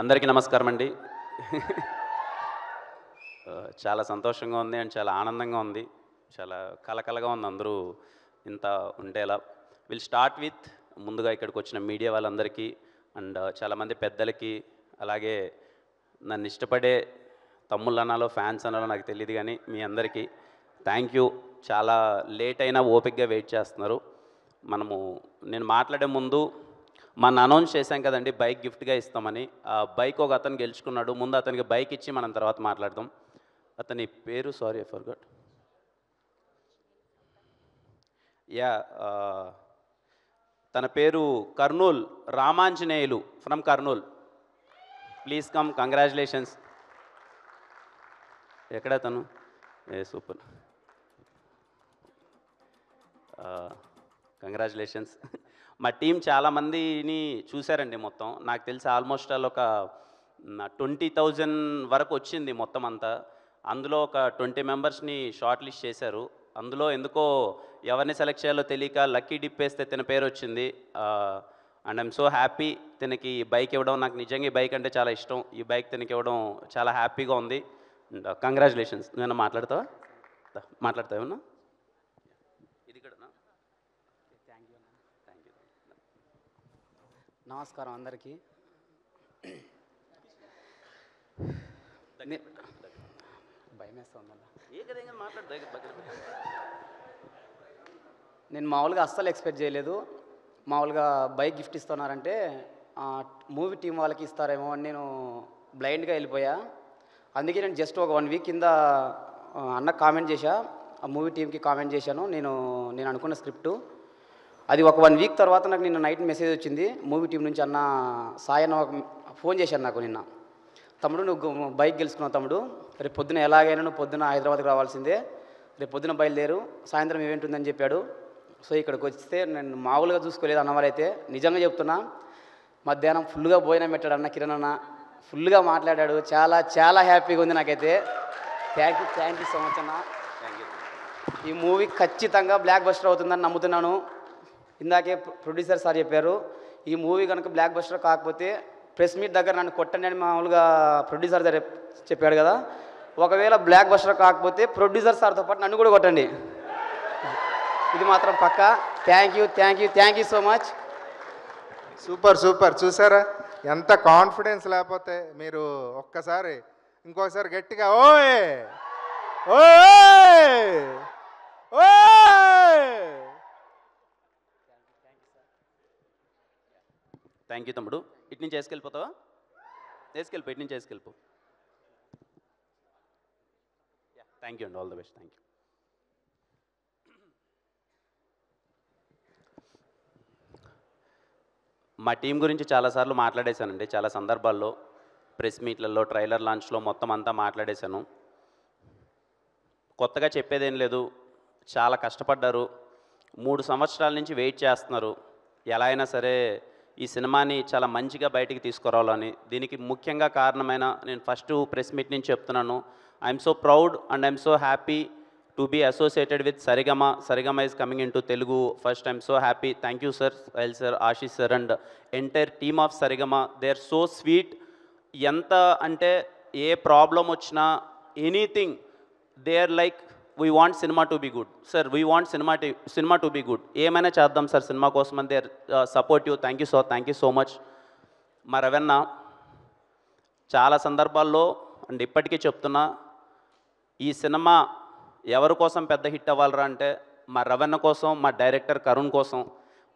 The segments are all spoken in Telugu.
అందరికీ నమస్కారం అండి. చాలా సంతోషంగా ఉంది అండ్ చాలా ఆనందంగా ఉంది. చాలా కలకలగా ఉంది అందరూ ఇంత ఉండేలా. విల్ స్టార్ట్ విత్ ముందుగా ఇక్కడికి వచ్చిన మీడియా వాళ్ళందరికీ అండ్ చాలామంది పెద్దలకి, అలాగే నన్ను ఇష్టపడే తమ్ముళ్ళు అనాలో ఫ్యాన్స్ అనాలో నాకు తెలియదు, కానీ మీ అందరికీ థ్యాంక్ యూ. చాలా లేట్ అయినా ఓపికగా వెయిట్ చేస్తున్నారు. నేను మాట్లాడే ముందు మన అనౌన్స్ చేశాం కదండి, బైక్ గిఫ్ట్గా ఇస్తామని. ఆ బైక్ ఒక అతను గెలుచుకున్నాడు. ముందు అతనికి బైక్ ఇచ్చి మనం తర్వాత మాట్లాడదాం. అతని పేరు సారీ ఐ ఫర్గాట్. యా, తన పేరు Kurnool Ramanjaneyulu from Kurnool. Please come, congratulations. ఎక్కడ తను? Super, congratulations. మా టీం చాలామందిని చూశారండి. మొత్తం నాకు తెలిసి ఆల్మోస్ట్ ఆల్ ఒక 20,000 వరకు వచ్చింది మొత్తం అంతా. అందులో ఒక 20 మెంబర్స్ని షార్ట్ లిస్ట్ చేశారు. అందులో ఎందుకో ఎవరిని సెలెక్ట్ చేయాలో తెలియక లక్కీ డిప్ వేస్తే తన పేరు వచ్చింది. And I'm so happy. తనకి బైక్ ఇవ్వడం, నాకు నిజంగా ఈ బైక్ అంటే చాలా ఇష్టం. ఈ బైక్ తనకి ఇవ్వడం చాలా హ్యాపీగా ఉంది. And congratulations. నువ్వేనా మాట్లాడతావా? మాట్లాడతావేమన్నా? ఇది కూడా నమస్కారం అందరికీ. భయం వేస్తుందన్న. నేను మామూలుగా అస్సలు ఎక్స్పెక్ట్ చేయలేదు. మామూలుగా బైక్ గిఫ్ట్ ఇస్తున్నారంటే మూవీ టీం వాళ్ళకి ఇస్తారేమో అని నేను బ్లైండ్గా వెళ్ళిపోయా. అందుకే నేను జస్ట్ ఒక 1 వీక్ కింద అన్నకు కామెంట్ చేశా, ఆ మూవీ టీంకి కామెంట్ చేశాను. నేను అనుకున్న స్క్రిప్టు అది ఒక 1 వీక్ తర్వాత నాకు నిన్న నైట్ మెసేజ్ వచ్చింది మూవీ టీం నుంచి. అన్న సాయి అన్న ఫోన్ చేశాను నాకు నిన్న. తమ్ముడు, నువ్వు బైక్ గెలుచుకున్నావు తమ్ముడు, రేపు పొద్దున ఎలాగైనా నువ్వు పొద్దున హైదరాబాద్కి రావాల్సిందే, రేపు పొద్దున బయలుదేరు, సాయంత్రం ఈవెంట్ ఉందని చెప్పాడు. సో ఇక్కడికి వస్తే నేను మామూలుగా చూసుకోలేదు అన్నవాళ్ళైతే. నిజంగా చెప్తున్నా, మధ్యాహ్నం ఫుల్గా భోజనం పెట్టాడు అన్న కిరణ్ అన్న, ఫుల్గా మాట్లాడాడు. చాలా చాలా హ్యాపీగా ఉంది నాకైతే. థ్యాంక్ యూ సో మచ్ అన్న. ఈ మూవీ ఖచ్చితంగా బ్లాక్ బస్టర్ అవుతుందని నమ్ముతున్నాను. ఇందాకే ప్రొడ్యూసర్ సార్ చెప్పారు, ఈ మూవీ కనుక బ్లాక్ బస్టర్ కాకపోతే ప్రెస్ మీట్ దగ్గర నన్ను కొట్టండి అని మామూలుగా ప్రొడ్యూసర్ సార్ చెప్పాడు కదా. ఒకవేళ బ్లాక్ బస్టర్ కాకపోతే ప్రొడ్యూసర్ సార్తో పాటు నన్ను కూడా కొట్టండి, ఇది మాత్రం పక్కా. Thank you so much. Super super. చూసారా ఎంత కాన్ఫిడెన్స్? లేకపోతే మీరు ఒక్కసారి ఇంకోసారి గట్టిగా ఓయ్ ఓయ్ ఓయ్. థ్యాంక్ యూ తమ్ముడు. ఇటు నుంచి వేసుకెళ్ళిపోతావా? వేసుకెళ్ళిపో, ఇటు నుంచి వేసుకెళ్ళిపో. థ్యాంక్ యూ అండి, all the best. Thank you. మా టీం గురించి చాలాసార్లు మాట్లాడేశానండి, చాలా సందర్భాల్లో, ప్రెస్ మీట్లలో, ట్రైలర్ లాంచ్లో మొత్తం అంతా మాట్లాడేశాను. కొత్తగా చెప్పేదేం లేదు. చాలా కష్టపడ్డారు, 3 సంవత్సరాల నుంచి వెయిట్ చేస్తున్నారు. ఎలా అయినా సరే ఈ సినిమాని చాలా మంచిగా బయటికి తీసుకురావాలని. దీనికి ముఖ్యంగా కారణమైన నేను ఫస్ట్ ప్రెస్ మీట్ నుంచి చెప్తున్నాను, I'm so proud and I'm so happy to be associated with Saregama. Saregama is coming into Telugu first. I'm so happy. Thank you sir, L sir, Ashish sir and entire team of Saregama. They are so sweet. ఎంత అంటే ఏ ప్రాబ్లం వచ్చినా, anything, they are like we want cinema to be good sir, we want cinema to be good, ఏమైనా చేద్దాం సార్ సినిమా కోసం అని they are supportive. Thank you so much. మా రవెన్న చాలా సందర్భాల్లో అండ్ ఇప్పటికీ చెప్తున్నా, ఈ సినిమా ఎవరి కోసం పెద్ద హిట్ అవ్వాలరా అంటే మా రవెన్న కోసం, మా డైరెక్టర్ కరుణ్ కోసం.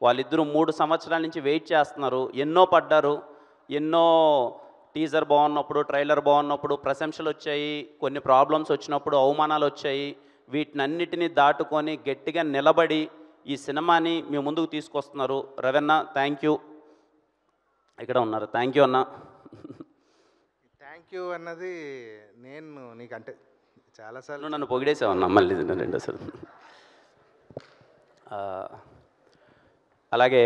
వాళ్ళిద్దరూ 3 సంవత్సరాల నుంచి వెయిట్ చేస్తున్నారు. ఎన్నో పడ్డారు, ఎన్నో టీజర్ బాగున్నప్పుడు, ట్రైలర్ బాగున్నప్పుడు ప్రశంసలు వచ్చాయి, కొన్ని ప్రాబ్లమ్స్ వచ్చినప్పుడు అవమానాలు వచ్చాయి. వీటినన్నిటినీ దాటుకొని గట్టిగా నిలబడి ఈ సినిమాని మీ ముందుకు తీసుకొస్తున్నారు. Ravanna thank you. ఇక్కడ ఉన్నారు. థ్యాంక్ యూ అన్న. థ్యాంక్ యూ అన్నది నేను నీకంటే చాలాసార్లు నన్ను పొగిడేసావన్నా మళ్ళీ రెండోసారి. అలాగే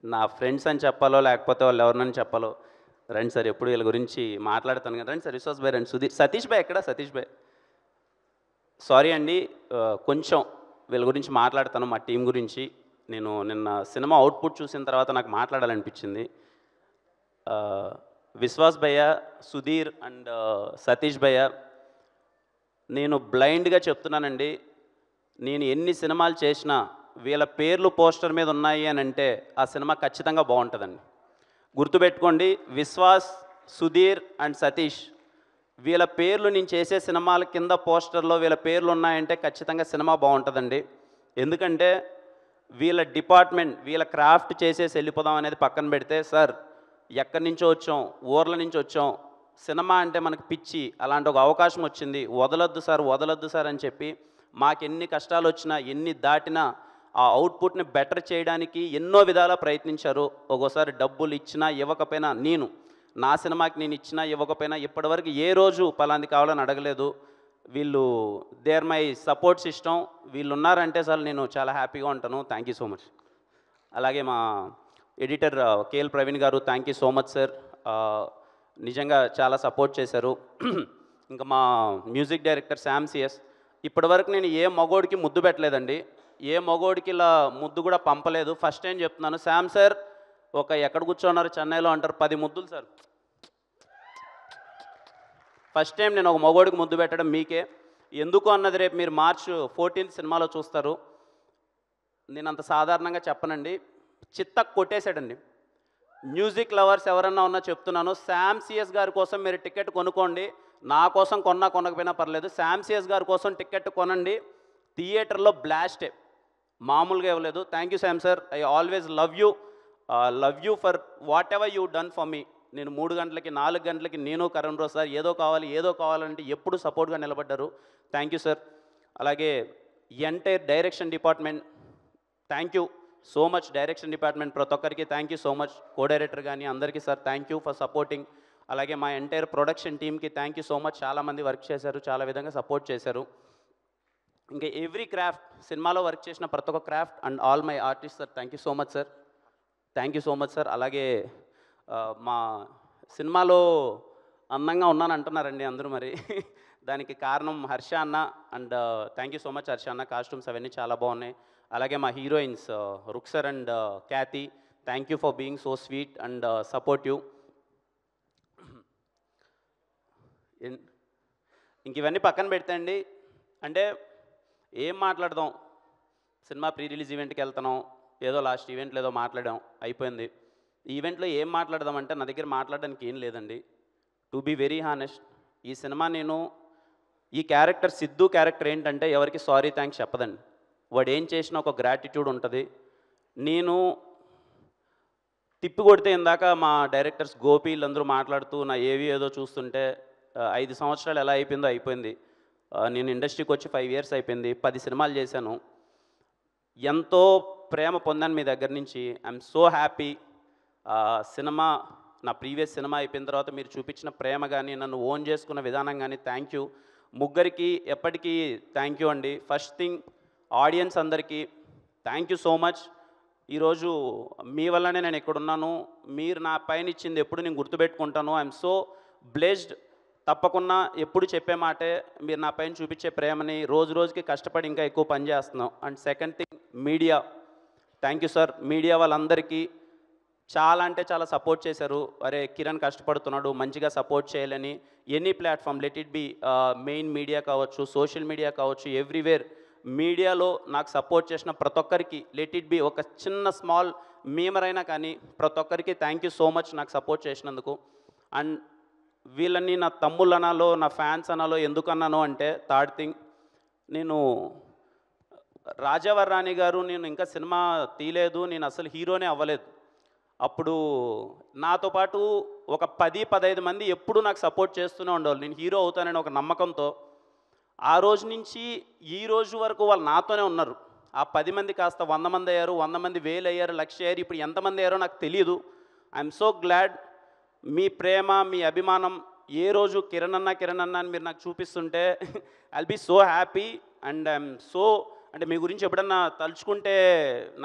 నా ఫ్రెండ్స్ అని చెప్పాలో లేకపోతే వాళ్ళు ఎవరినని చెప్పాలో, రండి సార్, ఎప్పుడు వీళ్ళ గురించి మాట్లాడతాను కదా. రండి సార్, విశ్వాస్ భాయ్ రండి, సుధీర్, సతీష్ భాయ్ ఎక్కడ? సతీష్ భాయ్ సారీ అండి, కొంచెం వీళ్ళ గురించి మాట్లాడతాను, మా టీం గురించి. నేను నిన్న సినిమా అవుట్పుట్ చూసిన తర్వాత నాకు మాట్లాడాలనిపించింది. విశ్వాస్ భయ్య, సుధీర్ అండ్ సతీష్ భయ్య, నేను బ్లైండ్గా చెప్తున్నానండి, నేను ఎన్ని సినిమాలు చేసినా వీళ్ళ పేర్లు పోస్టర్ మీద ఉన్నాయి అని అంటే ఆ సినిమా ఖచ్చితంగా బాగుంటుందండి. గుర్తుపెట్టుకోండి, విశ్వాస్, సుధీర్ అండ్ సతీష్ వీళ్ళ పేర్లు నేను చేసే సినిమాల కింద పోస్టర్లో వీళ్ళ పేర్లు ఉన్నాయంటే ఖచ్చితంగా సినిమా బాగుంటుందండి. ఎందుకంటే వీళ్ళ డిపార్ట్మెంట్, వీళ్ళ క్రాఫ్ట్ చేసేసి వెళ్ళిపోదాం అనేది పక్కన పెడితే, సార్ ఎక్కడి నుంచో వచ్చాం, ఊర్ల నుంచి వచ్చాం, సినిమా అంటే మనకు పిచ్చి, అలాంటి ఒక అవకాశం వచ్చింది, వదలొద్దు సార్ అని చెప్పి మాకెన్ని కష్టాలు వచ్చినా ఎన్ని దాటినా ఆ అవుట్పుట్ని బెటర్ చేయడానికి ఎన్నో విధాలా ప్రయత్నించారు. ఒక్కోసారి డబ్బులు ఇచ్చినా ఇవ్వకపోయినా, నేను నా సినిమాకి నేను ఇచ్చినా ఇవ్వకపోయినా ఇప్పటివరకు ఏ రోజు పలాంది కావాలని అడగలేదు. వీళ్ళు దేర్ మై సపోర్ట్ సిస్టమ్, వీళ్ళు ఉన్నారంటే సార్ నేను చాలా హ్యాపీగా ఉంటాను. Thank you so much. అలాగే మా ఎడిటర్ కేఎల్ ప్రవీణ్ గారు, thank you so much sir, నిజంగా చాలా సపోర్ట్ చేశారు. ఇంకా మా మ్యూజిక్ డైరెక్టర్ శామ్ సిఎస్, ఇప్పటివరకు నేను ఏ మగోడికి ముద్దు పెట్టలేదండి, ఏ మగోడికి ఇలా ముద్దు కూడా పంపలేదు. ఫస్ట్ టైం చెప్తున్నాను, శామ్ సార్ ఒక ఎక్కడ కూర్చోన్నారు చెన్నైలో అంటారు 10 ముద్దులు సార్. ఫస్ట్ టైం నేను ఒక మగోడికి ముద్దు పెట్టడం మీకే. ఎందుకు అన్నది రేపు మీరు March 14 సినిమాలో చూస్తారు. నేను అంత సాధారణంగా చెప్పనండి, చిత్త కొట్టేశాడండి. మ్యూజిక్ లవర్స్ ఎవరన్నా ఉన్నా చెప్తున్నాను, శామ్ సిఎస్ గారి కోసం మీరు టికెట్ కొనుక్కోండి. నా కోసం కొనకపోయినా పర్లేదు, శామ్ సిఎస్ గారి కోసం టికెట్ కొనండి. థియేటర్లో బ్లాస్టే, మామూలుగా ఇవ్వలేదు. Thank you Sam sir, I always love you for what ever you done for me. నేను 3 గంటలకి 4 గంటలకి నేను కరణ్ రోజు సార్ ఏదో కావాలంటే ఎప్పుడు సపోర్ట్గా నిలబడ్డారు. Thank you sir. అలాగే entire direction department, thank you so much. Direction department ప్రతి ఒక్కరికి thank you so much. Co director కానీ అందరికీ sir thank you for supporting. అలాగే మా ఎంటైర్ ప్రొడక్షన్ టీమ్కి థ్యాంక్ యూ సో మచ్. చాలామంది వర్క్ చేశారు, చాలా విధంగా సపోర్ట్ చేశారు. ఇంకా ఎవ్రీ క్రాఫ్ట్, సినిమాలో వర్క్ చేసిన ప్రతి ఒక్క craft and all my artist sir, thank you so much sir, thank you so much sir. అలాగే మా సినిమాలో అందంగా ఉన్నాను అంటున్నారండి అందరూ, మరి దానికి కారణం హర్ష అన్న, and thank you so much Harsha అన్న, కాస్ట్యూమ్స్ అవన్నీ చాలా బాగున్నాయి. అలాగే మా heroines Rukhsar and Khyati, thank you for being so sweet and supportive. ఇంక ఇవన్నీ పక్కన పెడితే అండి, అంటే ఏం మాట్లాడదాం, సినిమా ప్రీ రిలీజ్ ఈవెంట్కి వెళ్తున్నాం, ఏదో లాస్ట్ ఈవెంట్లో ఏదో మాట్లాడాం అయిపోయింది. ఈ ఈవెంట్లో ఏం మాట్లాడదామంటే నా దగ్గర మాట్లాడడానికి ఏం లేదండి. టు బీ వెరీ హానెస్ట్, ఈ సినిమా నేను ఈ క్యారెక్టర్ సిద్ధు క్యారెక్టర్ ఏంటంటే ఎవరికి సారీ థ్యాంక్స్ చెప్పదండి. వాడు ఏం చేసినా ఒక గ్రాటిట్యూడ్ ఉంటుంది. నేను తిప్పి కొడితే ఇందాక మా డైరెక్టర్స్ గోపి వీళ్ళందరూ మాట్లాడుతూ నా ఏదో చూస్తుంటే 5 సంవత్సరాలు ఎలా అయిపోయిందో అయిపోయింది. నేను ఇండస్ట్రీకి వచ్చి 5 years అయిపోయింది, 10 సినిమాలు చేశాను, ఎంతో ప్రేమ పొందాను మీ దగ్గర నుంచి. I'm so happy. సినిమా, నా ప్రీవియస్ సినిమా అయిపోయిన తర్వాత మీరు చూపించిన ప్రేమ కానీ, నన్ను ఓన్ చేసుకున్న విధానం కానీ, థ్యాంక్ యూ. ముగ్గురికి ఎప్పటికీ థ్యాంక్ యూ అండి. ఫస్ట్ థింగ్ ఆడియన్స్ అందరికీ థ్యాంక్ యూ సో మచ్. ఈరోజు మీ వల్లనే నేను ఎక్కడున్నాను, మీరు నా పైన ఇచ్చింది ఎప్పుడు నేను గుర్తుపెట్టుకుంటాను. I'm so blessed. తప్పకుండా ఎప్పుడు చెప్పే మాటే, మీరు నా పైన చూపించే ప్రేమని రోజు రోజుకి కష్టపడి ఇంకా ఎక్కువ పని చేస్తున్నాం. And second thing media, thank you sir. Media వాళ్ళందరికీ చాలా అంటే చాలా సపోర్ట్ చేశారు. అరే కిరణ్ కష్టపడుతున్నాడు, మంచిగా సపోర్ట్ చేయాలని. Any platform, let it be main media కావచ్చు, సోషల్ మీడియా కావచ్చు, ఎవ్రీవేర్ మీడియాలో నాకు సపోర్ట్ చేసిన ప్రతి ఒక్కరికి, లెట్ ఇట్ బి ఒక చిన్న స్మాల్ మీమర్ అయినా కానీ, ప్రతి ఒక్కరికి థ్యాంక్ యూ సో మచ్ నాకు సపోర్ట్ చేసినందుకు. అండ్ వీళ్ళని నా తమ్ముళ్ళు అనాలో, నా ఫ్యాన్స్ అనాలో ఎందుకు అన్నాను అంటే, థర్డ్ థింగ్, నేను రాజావర్ రాణి గారు, నేను ఇంకా సినిమా తీయలేదు, నేను అసలు హీరోనే అవ్వలేదు. అప్పుడు నాతో పాటు ఒక 10-15 మంది ఎప్పుడు నాకు సపోర్ట్ చేస్తూనే ఉండేవాళ్ళు, నేను హీరో అవుతానని ఒక నమ్మకంతో. ఆ రోజు నుంచి ఈ రోజు వరకు వాళ్ళు నాతోనే ఉన్నారు. ఆ 10 మంది కాస్త 100 మంది అయ్యారు, 100 మంది 1000 అయ్యారు, 1,00,000 అయ్యారు, ఇప్పుడు ఎంతమంది అయ్యారో నాకు తెలియదు. I'm so glad. మీ ప్రేమ, మీ అభిమానం ఏ రోజు కిరణ్ అన్న అని మీరు నాకు చూపిస్తుంటే I'll be so happy. And I'm so, అంటే మీ గురించి ఎప్పుడన్నా తలుచుకుంటే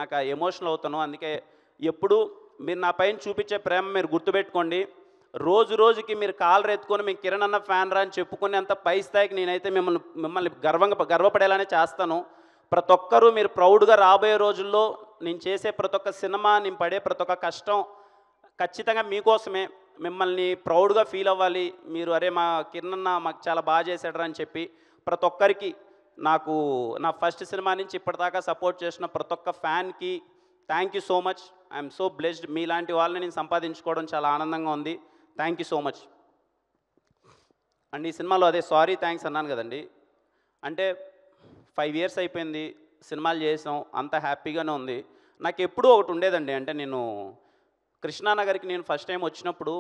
నాకు ఎమోషనల్ అవుతాను. అందుకే ఎప్పుడు మీరు నా పైన చూపించే ప్రేమ మీరు గుర్తుపెట్టుకోండి. రోజు రోజుకి మీరు కాలర్ ఎత్తుకొని మీ కిరణ్ అన్న ఫ్యాన్ రా అని చెప్పుకునేంత పై స్థాయికి నేనైతే మిమ్మల్ని గర్వపడేలానే చేస్తాను. ప్రతి ఒక్కరూ మీరు ప్రౌడ్గా రాబోయే రోజుల్లో నేను చేసే ప్రతి ఒక్క సినిమా, నేను పడే ప్రతి ఒక్క కష్టం ఖచ్చితంగా మీకోసమే. మిమ్మల్ని ప్రౌడ్గా ఫీల్ అవ్వాలి మీరు, అరే మా కిరణ్ అన్న మాకు చాలా బాగా చేశాడు అని చెప్పి ప్రతి ఒక్కరికి, నాకు నా ఫస్ట్ సినిమా నుంచి ఇప్పటిదాకా సపోర్ట్ చేసిన ప్రతి ఒక్క ఫ్యాన్కి thank you so much. I'm so blessed. మీలాంటి వాళ్ళని నేను సంపాదించుకోవడం చాలా ఆనందంగా ఉంది. Thank you so much. And ఈ సినిమాలో అదే సారీ థ్యాంక్స్ అన్నాను కదండి, అంటే 5 years అయిపోయింది, సినిమాలు చేసాం, అంత హ్యాపీగానే ఉంది. నాకు ఎప్పుడూ ఒకటి ఉండేదండి, అంటే నేను కృష్ణానగర్కి నేను ఫస్ట్ టైం వచ్చినప్పుడు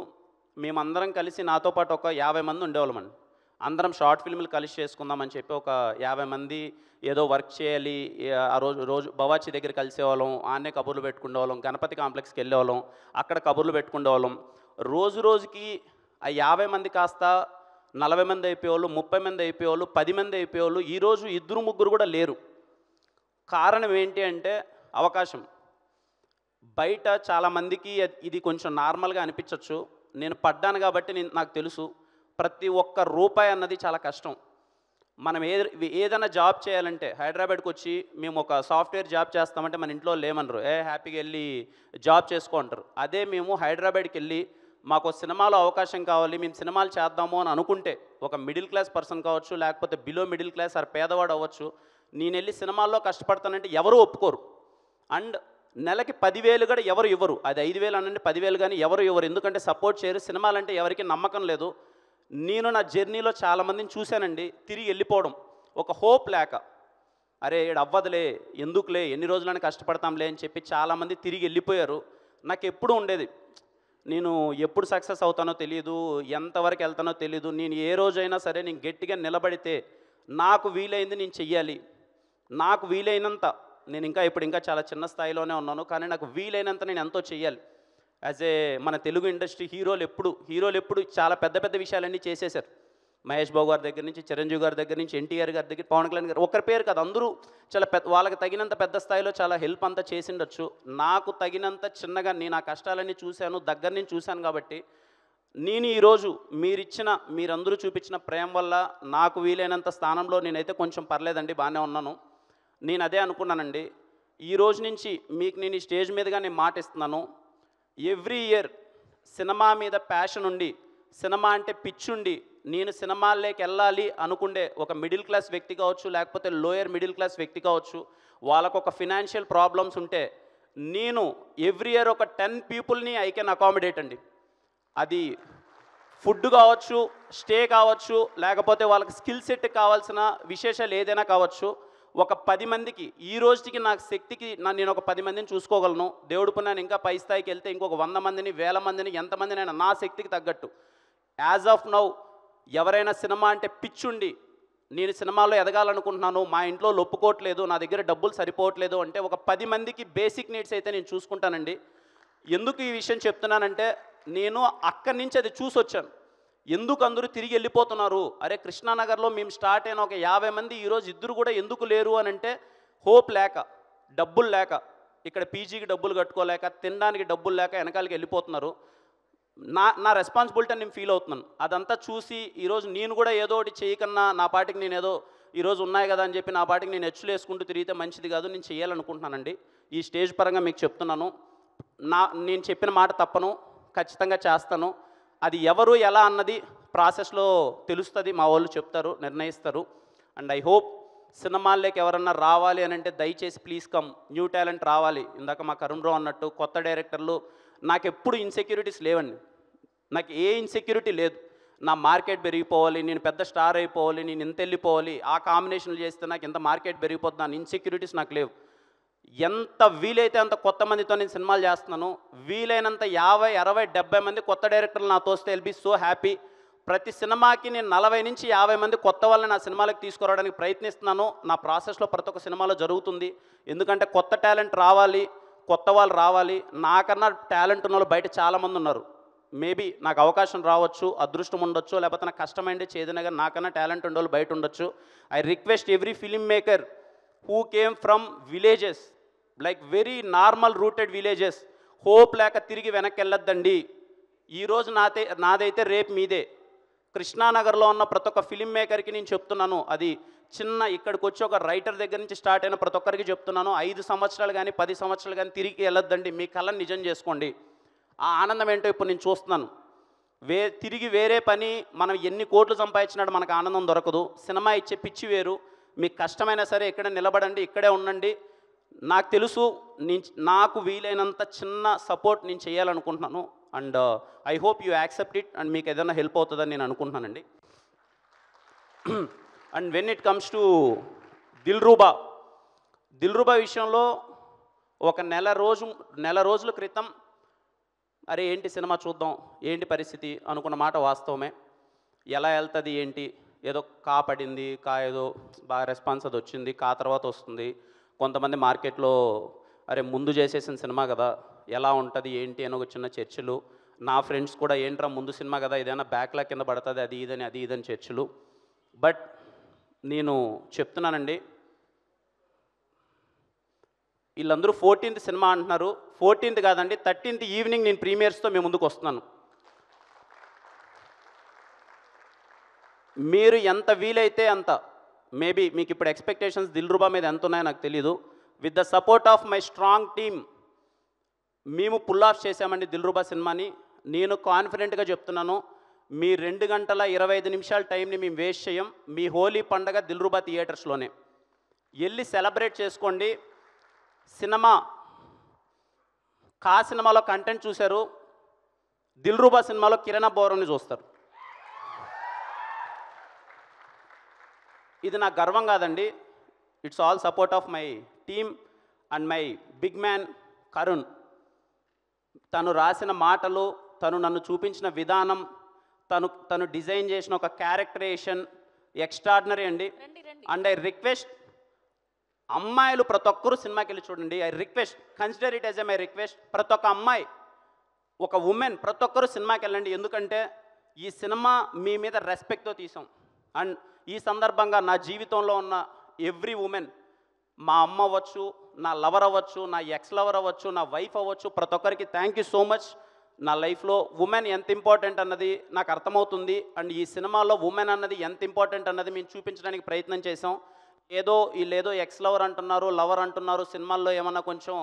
మేమందరం కలిసి నాతో పాటు ఒక 50 మంది ఉండేవాళ్ళమండి. అందరం షార్ట్ ఫిల్మ్లు కలిసి చేసుకుందామని చెప్పి ఒక 50 మంది ఏదో వర్క్ చేయాలి. ఆ రోజు బవాచి దగ్గర కలిసేవాళ్ళం, ఆన్నే కబుర్లు పెట్టుకునేవాళ్ళం, గణపతి కాంప్లెక్స్కి వెళ్ళేవాళ్ళం, అక్కడ కబుర్లు పెట్టుకునేవాళ్ళం. రోజుకి ఆ 50 మంది కాస్త 40 మంది అయిపోయేవాళ్ళు, 30 మంది అయిపోయేవాళ్ళు, 10 మంది అయిపోయేవాళ్ళు. ఈరోజు 2-3 కూడా లేరు. కారణం ఏంటి అంటే అవకాశం. బయట చాలామందికి ఇది కొంచెం నార్మల్గా అనిపించవచ్చు, నేను పడ్డాను కాబట్టి నాకు తెలుసు ప్రతి ఒక్క రూపాయి అన్నది చాలా కష్టం. మనం ఏదైనా జాబ్ చేయాలంటే హైదరాబాద్కి వచ్చి మేము ఒక సాఫ్ట్వేర్ జాబ్ చేస్తామంటే మన ఇంట్లో లేమనరు, హ్యాపీగా వెళ్ళి జాబ్ చేసుకో అంటారు. అదే మేము హైదరాబాద్కి వెళ్ళి మాకు సినిమాలో అవకాశం కావాలి, మేము సినిమాలు చేద్దాము అని అనుకుంటే, ఒక మిడిల్ క్లాస్ పర్సన్ కావచ్చు, లేకపోతే బిలో మిడిల్ క్లాస్ ఆర్ పేదవాడు అవ్వచ్చు, నేను వెళ్ళి సినిమాల్లో కష్టపడతానంటే ఎవరు ఒప్పుకోరు. అండ్ నెలకి 10,000 కూడా ఎవరు ఇవ్వరు. అది 5,000 అనండి 10,000 కానీ ఎవరు ఇవ్వరు, ఎందుకంటే సపోర్ట్ చేయరు. సినిమాలంటే ఎవరికి నమ్మకం లేదు. నేను నా జర్నీలో చాలామందిని చూశానండి, తిరిగి వెళ్ళిపోవడం, ఒక హోప్ లేక, అరే ఏడు అవ్వదులే, ఎందుకులే, ఎన్ని రోజులని కష్టపడతాంలే అని చెప్పి చాలామంది తిరిగి వెళ్ళిపోయారు. నాకు ఎప్పుడు ఉండేది, నేను ఎప్పుడు సక్సెస్ అవుతానో తెలియదు, ఎంతవరకు వెళ్తానో తెలియదు. నేను ఏ రోజైనా సరే నేను గట్టిగా నిలబడితే నాకు వీలైంది నేను చెయ్యాలి. నాకు వీలైనంత, నేను ఇంకా చాలా చిన్న స్థాయిలోనే ఉన్నాను, కానీ నాకు వీలైనంత నేను ఎంతో చెయ్యాలి. యాజ్ ఏ మన తెలుగు ఇండస్ట్రీ హీరోలు ఎప్పుడు చాలా పెద్ద విషయాలన్నీ చేసేశారు. మహేష్ బాబు గారి దగ్గర నుంచి, చిరంజీవి గారి దగ్గర నుంచి, ఎన్టీఆర్ గారి దగ్గర, పవన్ కళ్యాణ్ గారు, ఒకరి పేరు కాదు, అందరూ చాలా వాళ్ళకి తగినంత పెద్ద స్థాయిలో చాలా హెల్ప్ అంతా చేసిండొచ్చు. నాకు తగినంత చిన్నగా నేను ఆ కష్టాలన్నీ చూశాను, దగ్గర నుంచి చూశాను. కాబట్టి నేను ఈరోజు మీరందరూ చూపించిన ప్రేమ వల్ల నాకు వీలైనంత స్థానంలో నేనైతే కొంచెం పర్లేదండి, బాగానే ఉన్నాను. నేను అదే అనుకున్నానండి, ఈ రోజు నుంచి మీకు నేను ఈ స్టేజ్ మీదుగా నేను మాట ఇస్తున్నాను. ఎవ్రీ ఇయర్ సినిమా మీద ప్యాషన్ ఉండి, సినిమా అంటే పిచ్చుండి, నేను సినిమాల్లోకి వెళ్ళాలి అనుకుండే ఒక మిడిల్ క్లాస్ వ్యక్తి కావచ్చు, లేకపోతే లోయర్ మిడిల్ క్లాస్ వ్యక్తి కావచ్చు, వాళ్ళకు ఒక ఫినాన్షియల్ ప్రాబ్లమ్స్ ఉంటే, నేను ఎవ్రీ ఇయర్ ఒక 10 పీపుల్ని ఐ కెన్ అకామిడేట్ అండి. అది ఫుడ్ కావచ్చు, స్టే కావచ్చు, లేకపోతే వాళ్ళకి స్కిల్ సెట్ కావాల్సిన విశేషాలు ఏదైనా కావచ్చు. ఒక 10 మందికి ఈ రోజుకి నాకు శక్తికి నేను ఒక 10 మందిని చూసుకోగలను. దేవుడు పుణ్యాన్ని ఇంకా పై స్థాయికి వెళ్తే ఇంకొక 100 మందిని, 1000 మందిని, ఎంతమందినైనా నా శక్తికి తగ్గట్టు. యాజ్ ఆఫ్ నౌ ఎవరైనా సినిమా అంటే పిచ్చుండి, నేను సినిమాలో ఎదగాలనుకుంటున్నాను, మా ఇంట్లో ఒప్పుకోవట్లేదు, నా దగ్గర డబ్బులు సరిపోవట్లేదు అంటే, ఒక 10 మందికి బేసిక్ నీడ్స్ అయితే నేను చూసుకుంటానండి. ఎందుకు ఈ విషయం చెప్తున్నానంటే, నేను అక్కడి నుంచి అది చూసొచ్చాను. ఎందుకు అందరూ తిరిగి వెళ్ళిపోతున్నారు, అరే కృష్ణానగర్లో మేము స్టార్ట్ అయిన ఒక 50 మంది ఈరోజు 2 కూడా ఎందుకు లేరు అని అంటే, హోప్ లేక, డబ్బులు లేక, ఇక్కడ పీజీకి డబ్బులు కట్టుకోలేక, తినడానికి డబ్బులు లేక వెనకాలకి వెళ్ళిపోతున్నారు. నా రెస్పాన్సిబిలిటీ నేను ఫీల్ అవుతున్నాను. అదంతా చూసి ఈరోజు నేను కూడా ఏదో ఒకటి చేయకన్నా, నా పాటికి నేను ఏదో ఈరోజు ఉన్నాయి కదా అని చెప్పి నా పాటికి నేను హెచ్చులు వేసుకుంటూ తిరిగితే మంచిది కాదు. నేను చేయాలనుకుంటున్నానండి. ఈ స్టేజ్ పరంగా మీకు చెప్తున్నాను, నేను చెప్పిన మాట తప్పను, ఖచ్చితంగా చేస్తాను. అది ఎవరు ఎలా అన్నది ప్రాసెస్లో తెలుస్తుంది, మా వాళ్ళు చెప్తారు, నిర్ణయిస్తారు. అండ్ ఐ హోప్ సినిమాల్లోకి ఎవరన్నా రావాలి అని అంటే దయచేసి ప్లీజ్ కమ్, న్యూ టాలెంట్ రావాలి. ఇందాక మా కరుణ్ రావు అన్నట్టు కొత్త డైరెక్టర్లు, నాకు ఎప్పుడు ఇన్సెక్యూరిటీస్ లేవండి, నాకు ఏ ఇన్సెక్యూరిటీ లేదు. నా మార్కెట్ పెరిగిపోవాలి, నేను పెద్ద స్టార్ అయిపోవాలి, నేను ఇంత వెళ్ళిపోవాలి, ఆ కాంబినేషన్లు చేస్తే నాకు ఇంత మార్కెట్ పెరిగిపోతుంది, నా ఇన్సెక్యూరిటీస్ నాకు లేవు. ఎంత వీలైతే అంత కొత్త మందితో నేను సినిమాలు చేస్తున్నాను. వీలైనంత 50, 60, 70 మంది కొత్త డైరెక్టర్లు నాతో వస్తే విల్ బీ సో హ్యాపీ. ప్రతి సినిమాకి నేను 40 నుంచి 50 మంది కొత్త వాళ్ళని నా సినిమాలకు తీసుకురావడానికి ప్రయత్నిస్తున్నాను. నా ప్రాసెస్లో ప్రతి ఒక్క సినిమాలో జరుగుతుంది. ఎందుకంటే కొత్త టాలెంట్ రావాలి, కొత్త వాళ్ళు రావాలి. నాకన్నా టాలెంట్ ఉన్న వాళ్ళు బయట చాలామంది ఉన్నారు. మేబీ నాకు అవకాశం రావచ్చు, అదృష్టం ఉండొచ్చు, లేకపోతే నాకు కష్టమైంది చేదైనా కానీ నాకన్నా టాలెంట్ ఉండే వాళ్ళు బయట ఉండొచ్చు. I request every film maker who came from villages, like very normal rooted villages, hope లేక తిరిగి వెనక్కి వెళ్ళొద్దండి. ఈరోజు నాదైతే రేపు మీదే. కృష్ణానగర్లో ఉన్న ప్రతి ఒక్క ఫిలిం మేకర్కి నేను చెప్తున్నాను, అది చిన్న ఇక్కడికి వచ్చి ఒక రైటర్ దగ్గర నుంచి స్టార్ట్ అయిన ప్రతి ఒక్కరికి చెప్తున్నాను, 5 సంవత్సరాలు కానీ 10 సంవత్సరాలు కానీ తిరిగి వెళ్ళొద్దండి, మీ కళను నిజం చేసుకోండి. ఆ ఆనందం ఏంటో ఇప్పుడు నేను చూస్తున్నాను. తిరిగి వేరే పని మనం ఎన్ని కోట్లు సంపాదించినాడు మనకు ఆనందం దొరకదు. సినిమా ఇచ్చే పిచ్చి వేరు. మీకు కష్టమైనా సరే ఇక్కడ నిలబడండి, ఇక్కడే ఉండండి. నాకు తెలుసు, నాకు వీలైనంత చిన్న సపోర్ట్ నేను చేయాలనుకుంటున్నాను. And I hope you accept it. And మీకు ఏదైనా హెల్ప్ అవుతుందని నేను అనుకుంటున్నానండి. And when it comes to Dilruba విషయంలో ఒక నెల రోజుల క్రితం అరే ఏంటి సినిమా చూద్దాం, ఏంటి పరిస్థితి అనుకున్న మాట వాస్తవమే. ఎలా వెళ్తుంది ఏంటి, ఏదో పడింది, ఏదో బాగా రెస్పాన్స్ అది వచ్చింది, తర్వాత వస్తుంది. కొంతమంది మార్కెట్లో అరే ముందు చేసేసిన సినిమా కదా ఎలా ఉంటుంది ఏంటి అని ఒక చిన్న చర్చలు. నా ఫ్రెండ్స్ కూడా ఏంట్రా ముందు సినిమా కదా ఏదైనా బ్యాక్లాగ్ కింద పడుతుంది అది ఇదని చర్చలు. బట్ నేను చెప్తున్నానండి, వీళ్ళందరూ 14th సినిమా అంటున్నారు. 14th కాదండి, 13th ఈవినింగ్ నేను ప్రీమియర్స్తో మేము ముందుకు వస్తున్నాను. మీరు ఎంత వీలైతే అంత, మేబీ మీకు ఇప్పుడు ఎక్స్పెక్టేషన్స్ దిల్రూబా మీద ఎంత ఉన్నాయో నాకు తెలీదు. With the support of my strong team మేము పుల్ ఆఫ్ చేసామండి దిల్రూబా సినిమాని. నేను కాన్ఫిడెంట్గా చెప్తున్నాను, మీ 2 గంటల 25 నిమిషాల టైంని మేము వేస్ట్ చేయం. మీ హోలీ పండగ దిల్రూబా థియేటర్స్లోనే వెళ్ళి సెలబ్రేట్ చేసుకోండి. సినిమా సినిమాలో కంటెంట్ చూశారు, దిల్రూబా సినిమాలో కిరణ్ బోరంని చూస్తారు. ఇది నా గర్వం కాదండి, it's all support of my team and my big man Karun. తను రాసిన మాటలు, తను నన్ను చూపించిన విధానం, తను డిజైన్ చేసిన ఒక క్యారెక్టరేషన్ ఎక్స్ట్రాడినరీ అండి. అండ్ ఐ రిక్వెస్ట్ అమ్మాయిలు ప్రతి ఒక్కరూ సినిమాకి వెళ్ళి చూడండి. I request, consider it as a my request. ప్రతి ఒక్క అమ్మాయి, ఒక ఉమెన్, ప్రతి ఒక్కరూ సినిమాకి వెళ్ళండి. ఎందుకంటే ఈ సినిమా మీ మీద రెస్పెక్ట్తో తీసాం. అండ్ ఈ సందర్భంగా నా జీవితంలో ఉన్న ఎవ్రీ ఉమెన్, మా అమ్మ అవ్వచ్చు, నా లవర్ అవ్వచ్చు, నా ఎక్స్ లవర్ అవ్వచ్చు, నా వైఫ్ అవ్వచ్చు, ప్రతి ఒక్కరికి థ్యాంక్ యూ సో మచ్. నా లైఫ్లో ఉమెన్ ఎంత ఇంపార్టెంట్ అన్నది నాకు అర్థమవుతుంది. అండ్ ఈ సినిమాలో ఉమెన్ అన్నది ఎంత ఇంపార్టెంట్ అన్నది మేము చూపించడానికి ప్రయత్నం చేసాం. వీళ్ళేదో ఎక్స్ లవర్ అంటున్నారు, లవర్ అంటున్నారు, సినిమాల్లో ఏమన్నా కొంచెం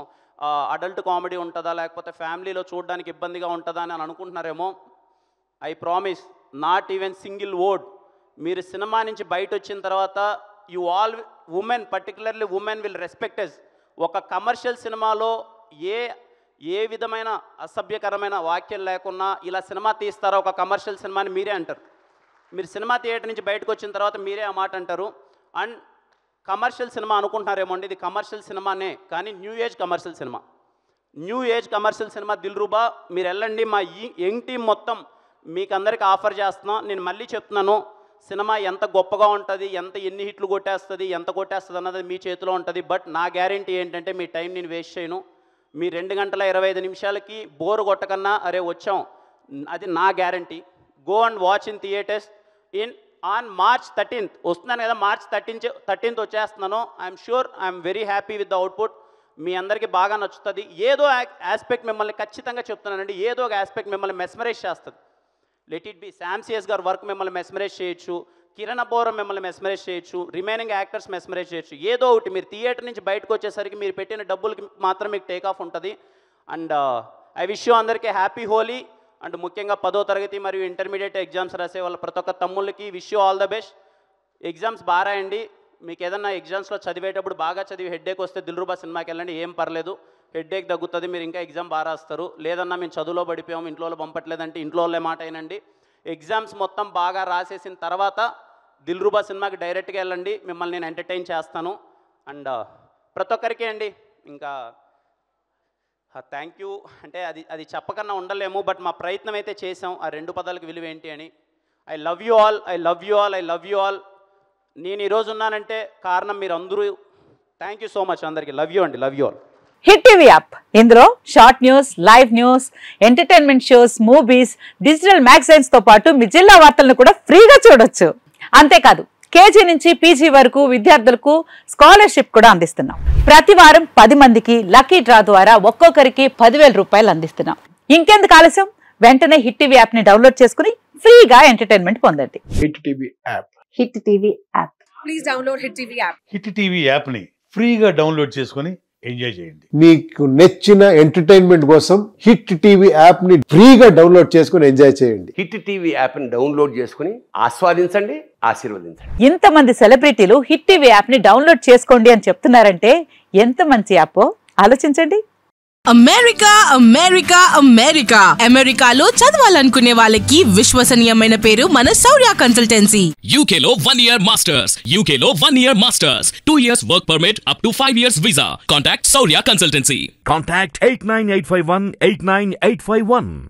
అడల్ట్ కామెడీ ఉంటుందా, లేకపోతే ఫ్యామిలీలో చూడడానికి ఇబ్బందిగా ఉంటుందా అని అనుకుంటున్నారేమో. I promise, not even single word. మీరు సినిమా నుంచి బయట వచ్చిన తర్వాత women, particularly women will respect us. ఒక కమర్షియల్ సినిమాలో ఏ విధమైన అసభ్యకరమైన వాక్యాలు లేకున్నా ఇలా సినిమా తీస్తారా ఒక కమర్షియల్ సినిమాని మీరే అంటారు. మీరు సినిమా థియేటర్ నుంచి బయటకు వచ్చిన తర్వాత మీరే ఆ మాట అంటారు. అండ్ కమర్షియల్ సినిమా అనుకుంటున్నారేమో అండి, ఇది కమర్షియల్ సినిమానే, కానీ new age commercial cinema Dilruba. మీరు వెళ్ళండి, మా యంగ్ టీం మొత్తం మీకు అందరికీ ఆఫర్ చేస్తున్నాం. నేను మళ్ళీ చెప్తున్నాను, సినిమా ఎంత గొప్పగా ఉంటుంది, ఎన్ని హిట్లు కొట్టేస్తుంది, ఎంత కొట్టేస్తుంది అన్నది మీ చేతిలో ఉంటుంది. బట్ నా గ్యారెంటీ ఏంటంటే మీ టైం నేను వేస్ట్ చేయను. మీ 2 గంటల 25 నిమిషాలకి బోరు కొట్టకన్నా అరే వచ్చాం, అది నా guarantee. Go and watch in theatres on March 13th వస్తున్నాను కదా, March 13th వచ్చేస్తున్నాను. I'm sure, I'm very happy with the output. మీ అందరికీ బాగా నచ్చుతుంది. ఏదో ఆస్పెక్ట్ మిమ్మల్ని ఖచ్చితంగా చెప్తున్నానండి, ఏదో ఒక ఆస్పెక్ట్ మిమ్మల్ని మెస్మరైజ్ చేస్తుంది. లెట్ ఇట్ బి శామ్సియస్ గారి వర్క్ మిమ్మల్ని మెస్మరైజ్ చేయొచ్చు, కిరణ్ బోరం మిమ్మల్ని మెస్మరైజ్ చేయొచ్చు, రిమైనింగ్ యాక్టర్స్ మెస్మరైజ్ చేయొచ్చు. ఏదో ఒకటి మీరు థియేటర్ నుంచి బయటకు వచ్చేసరికి మీరు పెట్టిన డబ్బులకి మాత్రం మీకు టేక్ ఆఫ్ ఉంటుంది. అండ్ ఐ విష్ యూ అందరికీ హ్యాపీ హోలీ. అండ్ ముఖ్యంగా 10వ తరగతి మరియు ఇంటర్మీడియట్ ఎగ్జామ్స్ రాసే వాళ్ళ ప్రతి ఒక్క తమ్ముళ్ళకి wish you all the best. Exams బాగా రాయండి. మీకు ఏదన్నా ఎగ్జామ్స్లో చదివేటప్పుడు బాగా చదివి హెడ్ఏక్ వస్తే దిల్రూబా సినిమాకి వెళ్ళండి, ఏం పర్లేదు, హెడ్ఏక్ తగ్గుతుంది, మీరు ఇంకా ఎగ్జామ్ బాగా రాస్తారు. లేదన్నా మేము చదువులో పడిపోయాము, ఇంట్లో పంపట్లేదంటే ఇంట్లో వాళ్ళే మాట అయినండి. ఎగ్జామ్స్ మొత్తం బాగా రాసేసిన తర్వాత దిల్రూబా సినిమాకి డైరెక్ట్గా వెళ్ళండి, మిమ్మల్ని నేను ఎంటర్టైన్ చేస్తాను. అండ్ ప్రతి ఒక్కరికి అండి ఇంకా థ్యాంక్ యూ అంటే అది చెప్పకన్నా ఉండలేము. బట్ మా ప్రయత్నం అయితే చేసాం ఆ 2 పదాలకు విలువ ఏంటి అని. I love you all, I love you all, I love you all. నేను ఈరోజు ఉన్నానంటే కారణం మీరు అందరూ. థ్యాంక్ యూ సో మచ్ అందరికీ. లవ్ యూ అండి, love you all. Hit TV app, ఇందులో short news, live news, entertainment shows, movies, digital magazines తో పాటు మీ జిల్లా వార్తలను కూడా ఫ్రీగా చూడొచ్చు. అంతేకాదు కేజీ నుంచి పీజీ వరకు విద్యార్థులకు స్కాలర్షిప్ కూడా అందిస్తున్నాం. ప్రతి వారం 10 మందికి లక్కీ డ్రా ద్వారా ఒక్కొక్కరికి 10,000 రూపాయలు అందిస్తున్నాం. ఇంకెందుకు ఆలస్యం, వెంటనే హిట్ టీవీ యాప్ ని డౌన్లోడ్ చేసుకుని ఫ్రీగా ఎంటర్టైన్మెంట్ పొందండి. Hit TV app. Hit TV app. please download Hit TV app. Hit TV యాప్ని ఫ్రీగా డౌన్లోడ్ చేసుకొని ఎంజాయ్ చేయండి. మీకు నచ్చిన ఎంటర్టైన్మెంట్ కోసం హిట్ టీవీ యాప్ ని ఫ్రీగా డౌన్లోడ్ చేసుకుని ఎంజాయ్ చేయండి. హిట్ టీవీ యాప్ని డౌన్లోడ్ చేసుకుని ఆస్వాదించండి, ఆశీర్వదించండి. ఇంతమంది సెలబ్రిటీలు హిట్ టీవీ యాప్ ని డౌన్లోడ్ చేసుకోండి అని చెప్తున్నారంటే ఎంత మంచి యాప్ ఆలోచించండి. అమెరికా అమెరికా అమెరికా అమెరికాలో చదవాలనుకునే వాళ్ళకి విశ్వసనీయమైన పేరు మన శౌర్య కన్సల్టెన్సీ. UK లో 1 year masters, UK లో 1 year masters, 2 years work permit up to 5 years visa. Contact Saurya Consultancy. Contact 89851 89851.